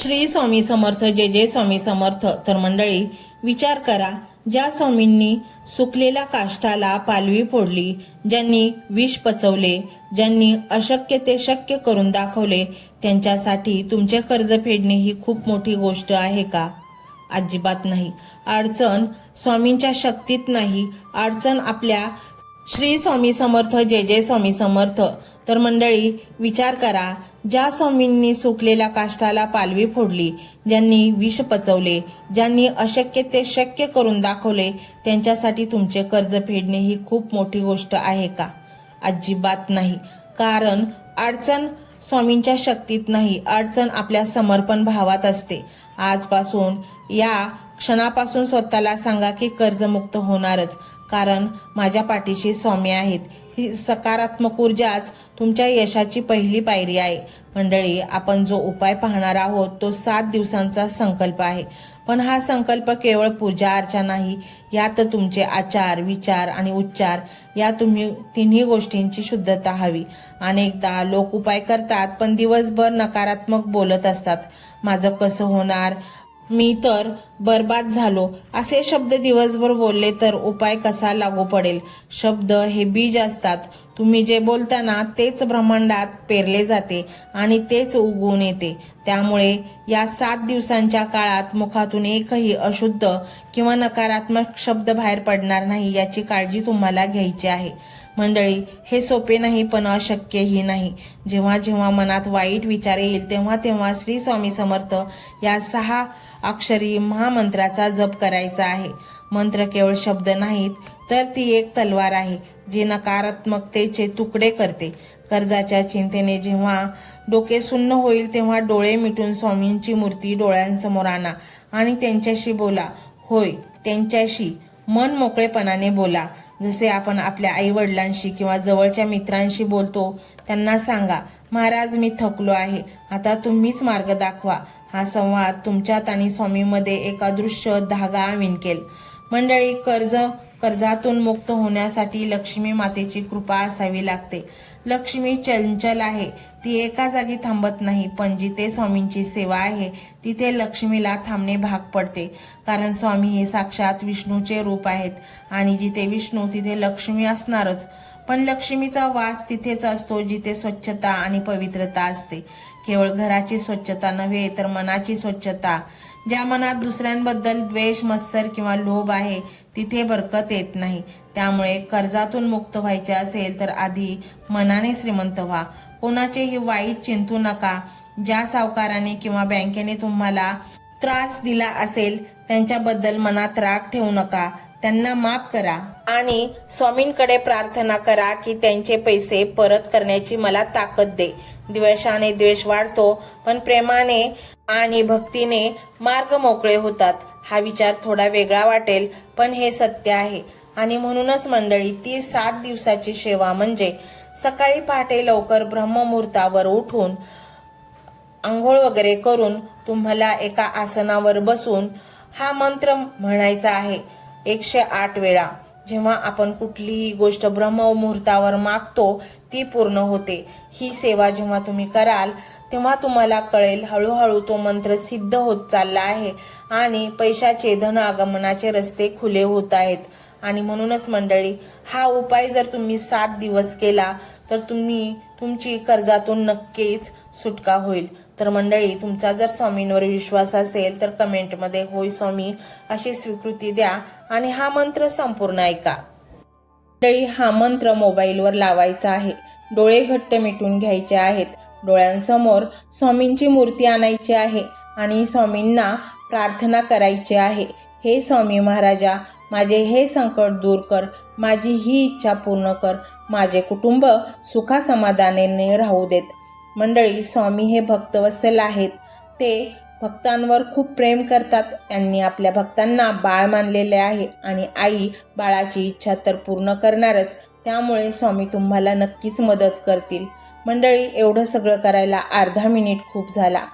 श्री स्वामी समर्थ, जय जय स्वामी समर्थ. तर मंडळी, विचार करा, ज्या स्वामींनी सुकलेल्या काष्टाला पालवी फोडली, ज्यांनी विष पचवले, ज्यांनी अशक्य ते शक्य करून दाखवले, त्यांच्यासाठी तुमचे कर्ज फेडणे ही खूप मोठी गोष्ट आहे का? अजिबात नाही. अडचण स्वामींच्या शक्तीत नाही, अडचण आपल्या श्री स्वामी समर्थ, जय जय स्वामी समर्थ. तर मंडळी, विचार करा, ज्या स्वामींनी सुकलेल्या काष्टाला पालवी फोडली, ज्यांनी विष पचवले, ज्यांनी अशक्य ते शक्य करून दाखवले, त्यांच्यासाठी तुमचे कर्ज फेडणे ही खूप मोठी गोष्ट आहे का? अजिबात नाही. कारण अडचण स्वामींच्या शक्तीत नाही, अडचण आपल्या समर्पण भावात असते. आजपासून या क्षणापासून स्वतःला सांगा की कर्जमुक्त होणारच, कारण माझ्या पाठीशी स्वामी आहेत. ही सकारात्मक ऊर्जाच तुमच्या यशाची पहिली पायरी आहे. मंडळी, आपण जो उपाय पाहणार आहोत तो 7 दिवसांचा संकल्प आहे. पण हा संकल्प केवळ पूजा अर्चा नाही, यात तुमचे आचार, विचार आणि उच्चार या तिन्ही गोष्टींची शुद्धता हवी. अनेकदा लोक उपाय करतात पण दिवसभर नकारात्मक बोलत असतात. माझं कसं होणार, मी तर बर्बाद झालो, असे शब्द दिवसभर बोलले तर उपाय कसा लागू पडेल? शब्द हे बीज असतात. तुम्ही जे बोलता ना तेच ब्रह्मांडात पेरले जाते आणि तेच उगवून येते. त्यामुळे या 7 दिवसांच्या काळात मुखातून एकही अशुद्ध किंवा नकारात्मक शब्द बाहेर पडणार नाही, याची काळजी तुम्हाला घ्यायची आहे. मंडळी, हे सोपे नाही पण अशक्यही नाही. जेव्हा जेव्हा मनात वाईट विचार येईल तेव्हा तेव्हा श्री स्वामी समर्थ या 6 अक्षरी महामंत्राचा जप करायचा आहे. मंत्र केवळ शब्द नाहीत, तर ती एक तलवार आहे जी नकारात्मकतेचे तुकडे करते. कर्जाच्या चिंतेने जेव्हा डोके सुन्न होईल तेव्हा डोळे मिटून स्वामींची मूर्ती डोळ्यांसमोर आणा आणि त्यांच्याशी बोला. होय, त्यांच्याशी मन मोकळेपणाने बोला. जसे आपण आपल्या आई वडिलांशी किंवा जवळच्या मित्रांशी बोलतो. त्यांना सांगा, महाराज मी थकलो आहे, आता तुम्हीच मार्ग दाखवा. हा संवाद तुमच्यात आणि स्वामीमध्ये एक अदृश्य धागा विणकेल. मंडळी, कर्जातून मुक्त होण्यासाठी लक्ष्मी मातेची कृपा असावी लागते. लक्ष्मी चंचल आहे, ती एका जागी थांबत नाही, पण जिथे स्वामींची सेवा आहे तिथे लक्ष्मीला थांबणे भाग पडते. कारण स्वामी हे साक्षात विष्णूचे रूप आहेत आणि जिथे विष्णू तिथे लक्ष्मी असणारच. पण लक्ष्मीचा वास तिथेच असतो जिथे स्वच्छता आणि पवित्रता असते. केवळ घराची स्वच्छता नव्हे तर मनाची स्वच्छता. ज्या मनात दुसऱ्यांबद्दल द्वेष, मत्सर किंवा लोभ आहे तिथे बरकत येत नाही. त्यामुळे कर्जातून मुक्त व्हायचे असेल तर आधी मनाने श्रीमंत व्हा. कोणाचेही वाईट चिंतू नका. ज्या सावकाराने किंवा बँकेने तुम्हाला त्रास दिला असेल त्यांच्याबद्दल मनात राग ठेवू नका. त्यांना माफ करा आणि स्वामींकडे प्रार्थना करा की त्यांचे पैसे परत करण्याची मला ताकद दे. द्वेषाने द्वेष वाढतो, पण प्रेमाने आणि भक्तीने मार्ग मोकळे होतात. हा विचार थोडा वेगळा वाटेल, पण हे सत्य आहे. आणि म्हणूनच मंडळी, ती 7 दिवसाची सेवा म्हणजे सकाळी पहाटे लवकर ब्रह्ममुहूर्तावर उठून आंघोळ वगैरे करून तुम्हाला एका आसनावर बसून हा मंत्र म्हणायचा आहे 108 वेळा. जेव्हा आपण कुठलीही गोष्ट ब्रह्ममुहूर्तावर मागतो ती पूर्ण होते. ही सेवा जेव्हा तुम्ही कराल तेव्हा तुम्हाला कळेल, हळूहळू तो मंत्र सिद्ध होत चालला आहे आणि पैशाचे, धन आगमनाचे रस्ते खुले होत आहेत. आणि म्हणूनच मंडळी, हा उपाय जर तुम्ही 7 दिवस केला तर तुमची कर्जातून नक्कीच सुटका होईल. तर मंडळी, तुमचा जर स्वामींवर विश्वास असेल तर कमेंटमध्ये होय स्वामी अशी स्वीकृती द्या आणि हा मंत्र संपूर्ण ऐका. मंडळी, हा मंत्र मोबाईलवर लावायचा आहे. डोळे घट्ट मिटून घ्यायचे आहेत. डोळ्यांसमोर स्वामींची मूर्ती आणायची आहे आणि स्वामींना प्रार्थना करायची आहे. हे स्वामी महाराजा, माझे हे संकट दूर कर, माझी ही इच्छा पूर्ण कर, माझे कुटुंब सुखासमाधानाने राहू देत. मंडळी, स्वामी हे भक्तवत्सल आहेत. ते भक्तांवर खूप प्रेम करतात. त्यांनी आपल्या भक्तांना बाळ मानलेले आहे आणि आई बाळाची इच्छा तर पूर्ण करणारच. त्यामुळे स्वामी तुम्हाला नक्कीच मदत करतील. मंडळी, एवढं सगळं करायला अर्धा मिनिट खूप झाला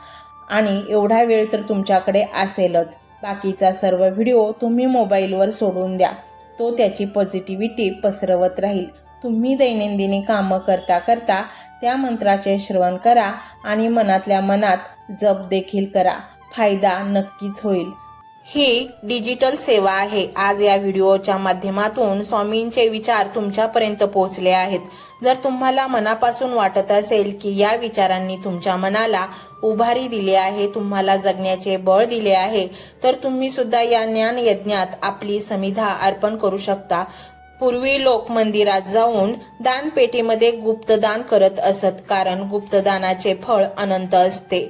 आणि एवढा वेळ तर तुमच्याकडे असेलच. बाकीचा सर्व व्हिडिओ तुम्ही मोबाईलवर सोडून द्या. तो त्याची पॉझिटिव्हिटी पसरवत राहील. तुम्ही दैनंदिनी कामं करता करता त्या मंत्राचे श्रवण करा आणि मनातल्या मनात जप देखील करा. फायदा नक्कीच होईल. ही डिजिटल सेवा आहे. आज या व्हिडिओच्या माध्यमातून स्वामींचे विचार तुमच्यापर्यंत पोहोचले आहेत. जर तुम्हाला मनापासून वाटत असेल की या विचारांनी तुमच्या मनाला उभारी दिली आहे, तुम्हाला जगण्याचे बळ दिले आहे, तर तुम्ही सुद्धा या ज्ञान यज्ञात आपली समिधा अर्पण करू शकता. पूर्वी लोक मंदिरात जाऊन दानपेटीमध्ये गुप्तदान करत असत, कारण गुप्तदानाचे फळ अनंत असते.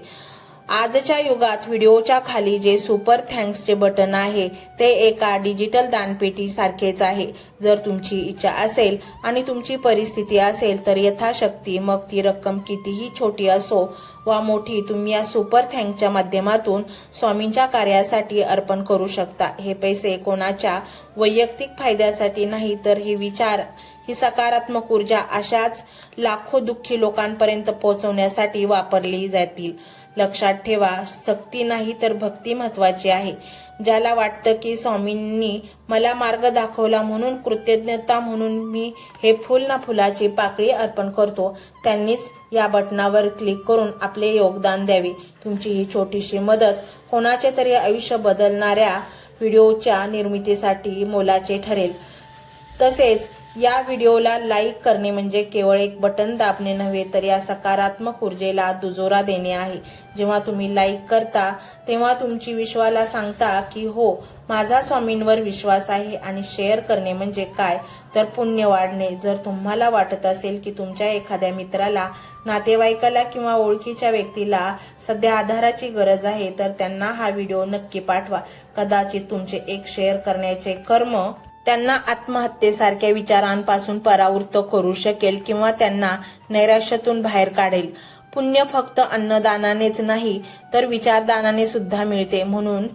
आजच्या युगात व्हिडिओच्या खाली जे सुपर थँक्सचे बटन आहे ते एका डिजिटल दानपेटी सारखेच आहे. जर तुमची इच्छा असेल आणि तुमची परिस्थिती असेल तर यथाशक्ती, मग ती रक्कम कितीही छोटी असो वा मोठी, तुम्ही या सुपर थँक्सच्या माध्यमातून स्वामींच्या कार्यासाठी अर्पण करू शकता. हे पैसे कोणाच्या वैयक्तिक फायद्यासाठी नाही, तर हे विचार, ही सकारात्मक ऊर्जा अशाच लाखो दुःखी लोकांपर्यंत पोहोचवण्यासाठी वापरली जातील. लक्षात ठेवा, सक्ती नाही तर भक्ती महत्वाची आहे. ज्याला वाटतं की स्वामींनी मला मार्ग दाखवला म्हणून कृतज्ञता म्हणून मी हे फुल ना फुलाची पाकळी अर्पण करतो, त्यांनीच या बटनावर क्लिक करून आपले योगदान द्यावे. तुमची ही छोटीशी मदत कोणाचे तरी आयुष्य बदलणाऱ्या व्हिडिओच्या निर्मितीसाठी मोलाचे ठरेल. तसेच या व्हिडिओला लाईक करणे म्हणजे केवळ एक बटन दाबणे नव्हे, तर या सकारात्मक ऊर्जेला दुजोरा देणे आहे. जेव्हा तुम्ही लाईक करता तेव्हा तुमची विश्वाला सांगता की हो, माझा स्वामींवर विश्वास आहे. आणि शेअर करणे म्हणजे काय, तर पुण्य वाढणे. जर तुम्हाला वाटत असेल की तुमच्या एखाद्या मित्राला, नातेवाईकाला किंवा ओळखीच्या व्यक्तीला सध्या आधाराची गरज आहे, तर त्यांना हा व्हिडिओ नक्की पाठवा. कदाचित तुमचे एक शेअर करण्याचे कर्म त्यांना आत्महत्येसारख्या विचारांपासून परावृत्त करू शकेल किंवा त्यांना नैराश्यातून बाहेर काढेल. पुण्य फक्त अन्नदानानेच नाही तर विचारदानाने सुद्धा मिळते. म्हणून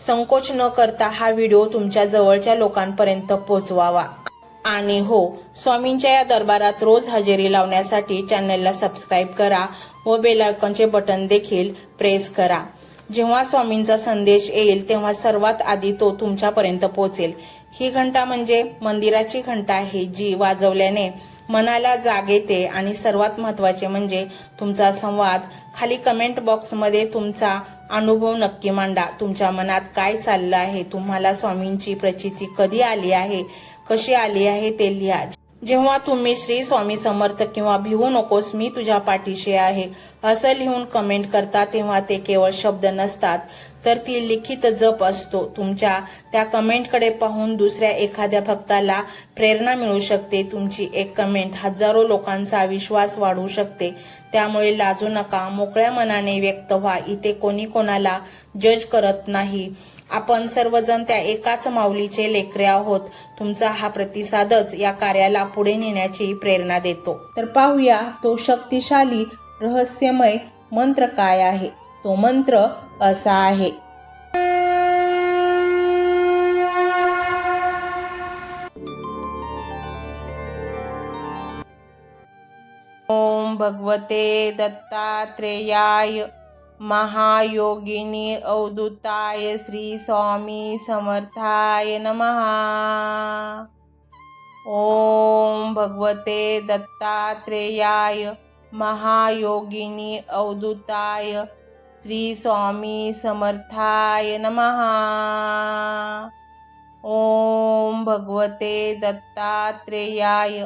संकोच न करता हा व्हिडिओ तुमच्या जवळच्या लोकांपर्यंत पोहोचवावा. आणि हो, स्वामींच्या या दरबारात रोज हजेरी लावण्यासाठी चॅनलला सबस्क्राईब करा व बेल आयकॉनचे बटन देखील प्रेस करा. जेव्हा स्वामींचा संदेश येईल तेव्हा सर्वात आधी तो तुमच्यापर्यंत पोहोचेल. ही घंटा म्हणजे मंदिराची घंटा आहे, जी वाजवल्याने मनाला जाग येते. आणि सर्वात महत्त्वाचे म्हणजे तुमचा संवाद. खाली कमेंट बॉक्समध्ये तुमचा अनुभव नक्की मांडा. तुमच्या मनात काय चाललं आहे, तुम्हाला स्वामींची प्रचिती कधी आली आहे, कशी आली आहे ते लिहा. जेव्हा तुम्ही श्री स्वामी समर्थ किंवा भिवू नकोस मी तुझ्या पाठीशी आहे असं लिहून कमेंट करता, तेव्हा ते केवळ शब्द नसतात, तर ती लिखित जप असतो. तुमच्या त्या कमेंटकडे पाहून दुसऱ्या एखाद्या भक्ताला प्रेरणा मिळू शकते. तुमची एक कमेंट हजारो लोकांचा विश्वास वाढवू शकते. त्यामुळे लाजू नका, मोकळ्या मनाने व्यक्त व्हा. इथे कोणी कोणाला जज करत नाही. आपण सर्वजण त्या एकाच माऊलीचे लेकरे आहोत. तुमचा हा प्रतिसादच या कार्याला पुढे नेण्याची प्रेरणा देतो. तर पाहूया तो शक्तिशाली रहस्यमय मंत्र काय आहे. तो मंत्र असा आहे. ओम भगवते दत्तात्रेयाय महायोगिनी अवधूताय श्री स्वामी समर्थाय नमः. ओम भगवते दत्तात्रेयाय महायोगिनी अवधूताय श्री स्वामी समर्थाय नमः. ओम भगवते दत्तात्रेयाय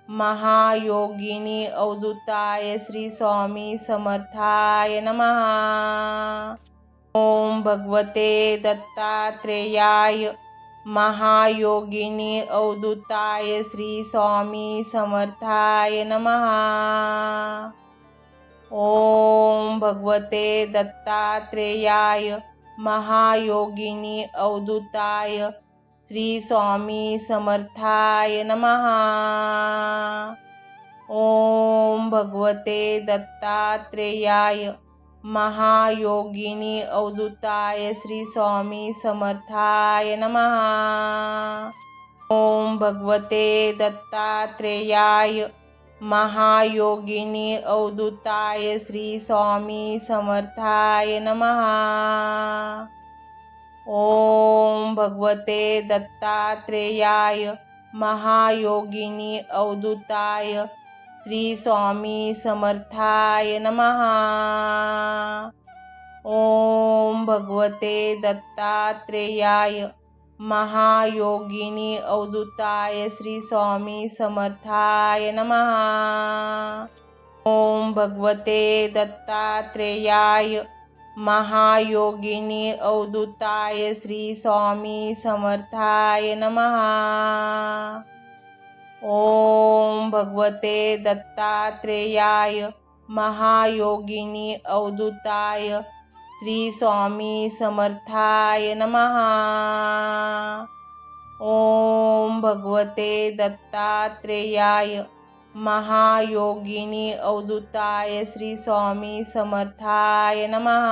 महायोगिनी अवधूताय श्री स्वामी समर्थाय नमः. ओम भगवते दत्तात्रेयाय महायोगिनी अवधूताय श्री स्वामी समर्थाय नमः. ओम भगवते दत्तात्रेयाय महायोगिनी अवधूताय श्री स्वामी समर्थाय नमः. ओम भगवते दत्तात्रेयाय महायोगिनी अवधूताय श्री स्वामी समर्थाय नमः. ओम भगवते दत्तात्रेयाय महायोगिनी अवधूताय श्री स्वामी समर्थाय नमः. ओम भगवते दत्तात्रेयाय महायोगिनी अवधूताय श्री स्वामी समर्थाय नमः। ओम भगवते दत्तात्रेयाय महायोगिनी अवधूताय श्री स्वामी समर्थाय नमः। ओम भगवते दत्तात्रेयाय महायोगिनी अवधूताय श्री स्वामी समर्थाय नमः। ओम भगवते दत्तात्रेयाय महायोगिनी अवधूताय श्री स्वामी समर्थाय नमः। ओम भगवते दत्तात्रेयाय महायोगिनी अवधूताय श्री स्वामी समर्थाय नमः।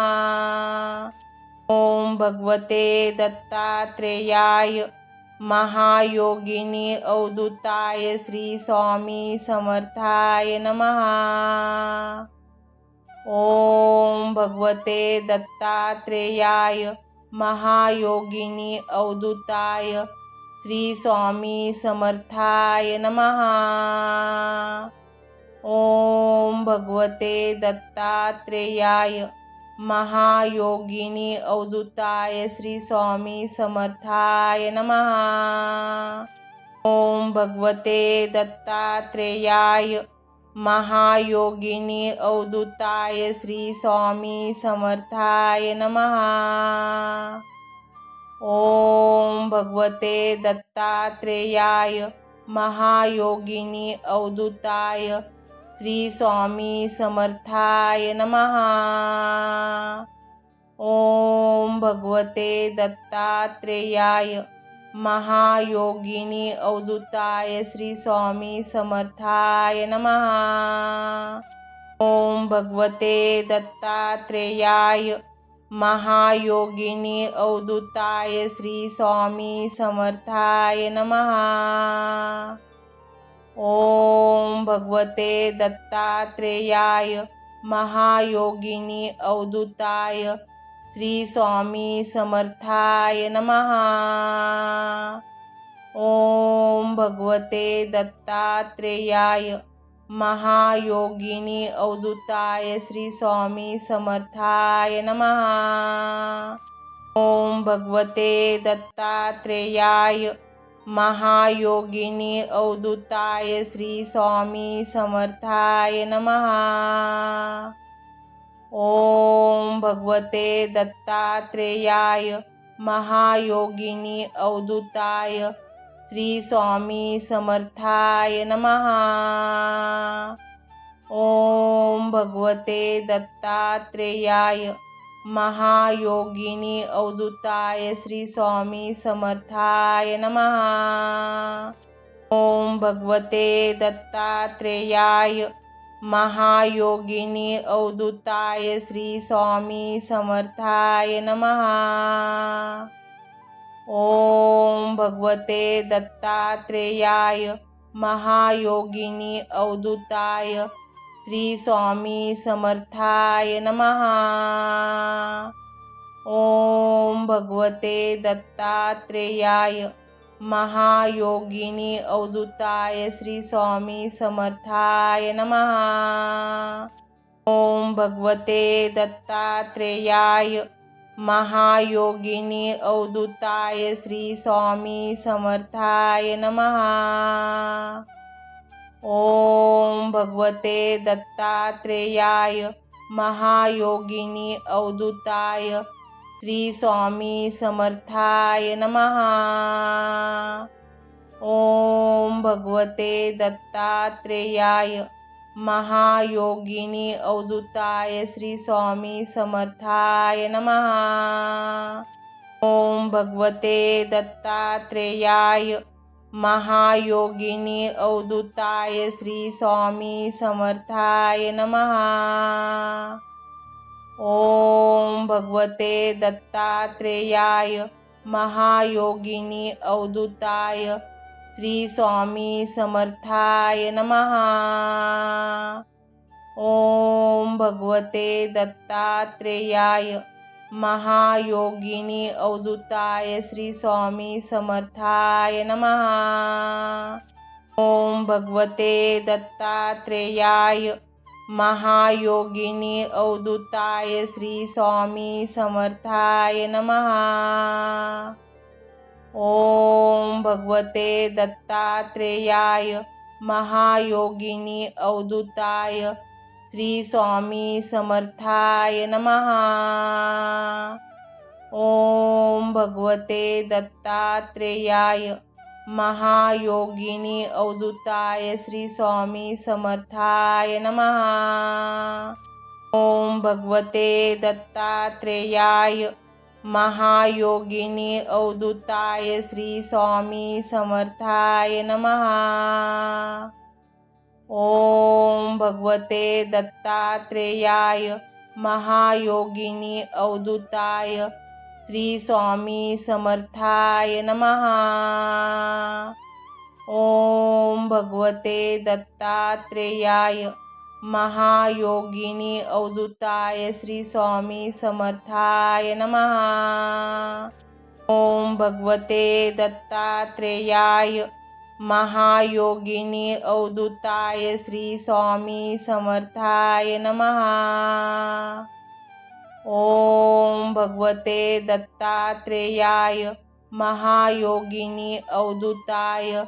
ओम भगवते दत्तात्रेयाय महायोगिनी अवधूताय श्री स्वामी समर्थाय नमः। ओम भगवते दत्तात्रेयाय महायोगिनी अवधूताय श्री स्वामी समर्थाय नमः। ओम भगवते दत्तात्रेयाय महायोगिनी अवधूताय श्री स्वामी समर्थाय नमः। ओम भगवते दत्तात्रेयाय महायोगिनी अवधूताय श्री स्वामी समर्थाय नमः। ओम भगवते दत्तात्रेयाय महायोगिनी अवधूताय श्री स्वामी समर्थाय नमः। ओम भगवते दत्तात्रेयाय महायोगिनी अवधूताय श्री स्वामी समर्थाय नमः। ओम भगवते दत्तात्रेयाय महायोगिनी अवधूताय श्री स्वामी समर्थाय नमः। ओम भगवते दत्तात्रेयाय महायोगिनी अवधूताय श्री स्वामी समर्थाय नमः। ओम भगवते दत्तात्रेयाय महायोगिनी अवधूताय श्री स्वामी समर्थाय नमः। ओम भगवते दत्तात्रेयाय महायोगिनी अवधूताय श्री स्वामी समर्थाय नमः। ओम भगवते दत्तात्रेयाय महायोगिनी अवधूताय श्री स्वामी समर्थाय नमः। ओम भगवते दत्तात्रेयाय महायोगिनी अवधूताय श्री स्वामी समर्थाय नमः। ओम भगवते दत्तात्रेयाय महायोगिनी अवधूताय श्री स्वामी समर्थाय नमः। ओम भगवते दत्तात्रेयाय महायोगिनी अवधूताय श्री स्वामी समर्थाय नमः। ओम भगवते दत्तात्रेयाय महायोगिनी अवधूताय श्री स्वामी समर्थाय नमः। ओम भगवते दत्तात्रेयाय महायोगिनी अवधूताय श्री स्वामी समर्थाय नमः। ओम भगवते दत्तात्रेयाय महायोगिनी अवधूताय श्री स्वामी समर्थाय नमः। ओम भगवते दत्तात्रेयाय महायोगिनी अवधूताय श्री स्वामी समर्थाय नमः। ओम भगवते दत्तात्रेयाय महायोगिनी अवधूताय श्री स्वामी समर्थाय नमः। ओम भगवते दत्तात्रेयाय महायोगिनी अवधूताय श्री स्वामी समर्थाय नमः। ओम भगवते दत्तात्रेयाय महायोगिनी अवधूताय श्री स्वामी समर्थाय नमः। ओम भगवते दत्तात्रेयाय महायोगिनी अवधूताय श्री स्वामी समर्थाय नमः। ओम भगवते दत्तात्रेयाय महायोगिनी अवधूताय श्री स्वामी समर्थाय नमः। ओम भगवते दत्तात्रेयाय महायोगिनी अवधूताय श्री स्वामी समर्थाय नमः। ओम भगवते दत्तात्रेयाय महायोगिनी अवधूताय श्री स्वामी समर्थाय नमः। ओम भगवते दत्तात्रेयाय महायोगिनी अवधूताय श्री स्वामी समर्थाय नमः। ओम भगवते दत्तात्रेयाय महायोगिनी अवधूताय श्री स्वामी समर्थाय नमः। ओम भगवते दत्तात्रेयाय महायोगिनी अवधूताय श्री स्वामी समर्थाय नमः। ओम भगवते दत्तात्रेयाय महायोगिनी अवधूताय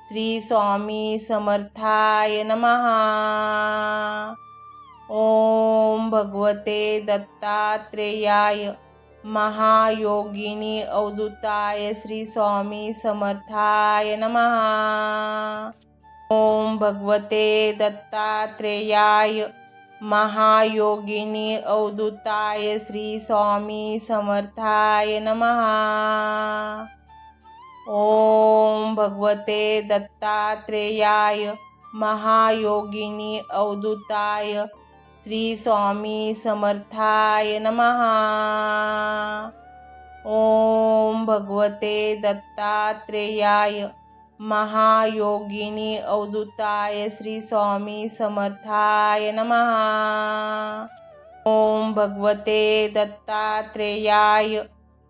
श्री स्वामी समर्थाय नमः। ओम भगवते दत्तात्रेयाय महायोगिनी अवधूताय श्री स्वामी समर्थाय नमः। ओम भगवते दत्तात्रेयाय महायोगिनी अवधूताय श्री स्वामी समर्थाय नमः। ओम भगवते दत्तात्रेयाय महायोगिनी अवधूताय श्री स्वामी समर्थाय नमः। ओम भगवते दत्तात्रेयाय महायोगिनी अवधूताय श्री स्वामी समर्थाय नमः। ओम भगवते दत्तात्रेयाय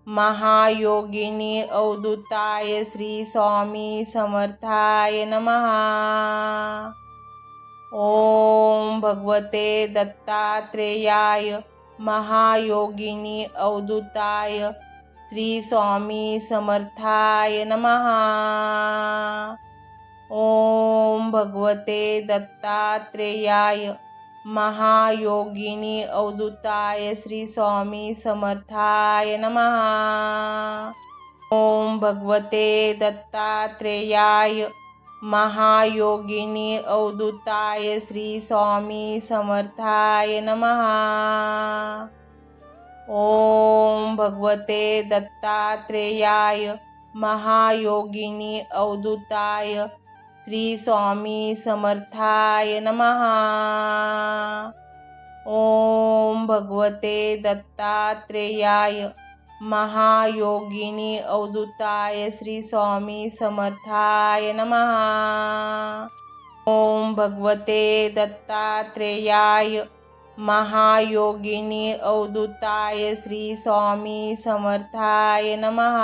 महायोगिनी अवधूताय श्री स्वामी समर्थाय नमः। ओम भगवते दत्तात्रेयाय महायोगिनी अवधूताय श्री स्वामी समर्थाय नमः। ओम भगवते दत्तात्रेयाय महायोगिनी अवधूताय श्री स्वामी समर्थाय नमः। ओम भगवते दत्तात्रेयाय महायोगिनी अवधूताय श्री स्वामी समर्थाय नमः। ओम भगवते दत्तात्रेयाय महायोगिनी अवधूताय श्री स्वामी समर्थाय नमः। ओम भगवते दत्तात्रेयाय महायोगिनी अवधूताय श्री स्वामी समर्थाय नमः। ओम भगवते दत्तात्रेयाय महायोगिनी अवधूताय श्री स्वामी समर्थाय नमः।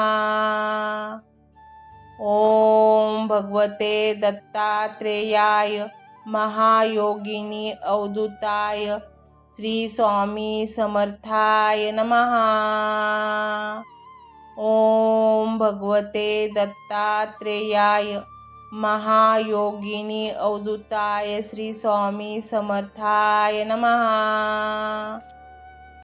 ओम भगवते दत्तात्रेयाय महायोगिनी अवधूताय श्री स्वामी समर्थाय नमः। ओम भगवते दत्तात्रेयाय महायोगिनी अवधूताय श्री स्वामी समर्थाय नमः।